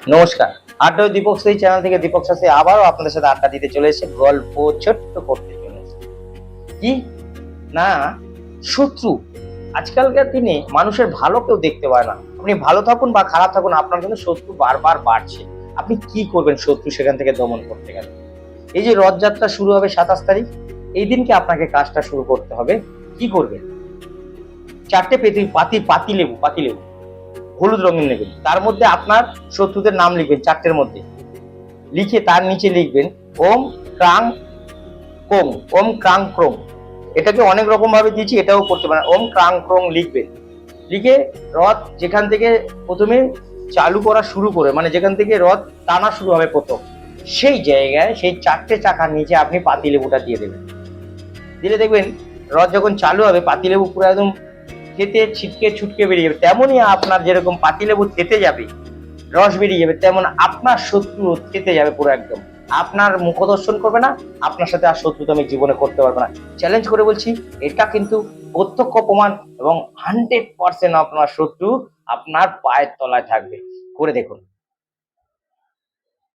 নমস্কার। আড্ডা ওই দীপক সেই চ্যানেল থেকে দীপক শাস্ত্রী আবারও আপনাদের সাথে আড্ডা দিতে চলে এসেছে, গল্প ছোট্ট করতে চলে এসেছে। কি না, শত্রু। আজকালকার দিনে মানুষের ভালো কেউ দেখতে পায় না। আপনি ভালো থাকুন বা খারাপ থাকুন, আপনার কিন্তু শত্রু বারবার বাড়ছে। আপনি কি করবেন শত্রু সেখান থেকে দমন করতে গেলে? এই যে রথযাত্রা শুরু হবে 27 তারিখ, এই দিনকে আপনাকে কাজটা শুরু করতে হবে। কি করবেন? 4টে পাতি লেবু হলুদ রঙের নেবেন। তার মধ্যে আপনার শত্রুদের নাম লিখবেন 4টের মধ্যে। লিখে তার নিচে লিখবেন ওম ক্রাং কোং, ওম ক্রাং ক্রোং। এটাকে অনেক রকম ভাবে দিয়েছি, এটাও করতে পারেন। ওম ক্রাং ক্রোং লিখবেন। লিখে রথ যেখান থেকে প্রথমে চালু করা শুরু করে, মানে যেখান থেকে রথ টানা শুরু হবে প্রথম, সেই জায়গায় সেই 4টে চাকার নিচে আপনি পাতিলেবুটা দিয়ে দেবেন। দিলে দেখবেন রথ যখন চালু হবে পাতিলেবু পুরো একদম খেতে ছিটকে ছুটকে বেরিয়ে যাবে। তেমনই আপনার যেরকম পাতিলেবু তেতে যাবে, রস বেরিয়ে যাবে, তেমন আপনার শত্রু তেতে যাবে পুরো একদম। আপনার মুখদর্শন করবে না, আপনার সাথে আর শত্রুতা আমি জীবনে করতে পারবে না। চ্যালেঞ্জ করে বলছি, এটা কিন্তু প্রত্যক্ষ প্রমাণ এবং 100% আপনার শত্রু আপনার পায়ের তলায় থাকবে। করে দেখুন।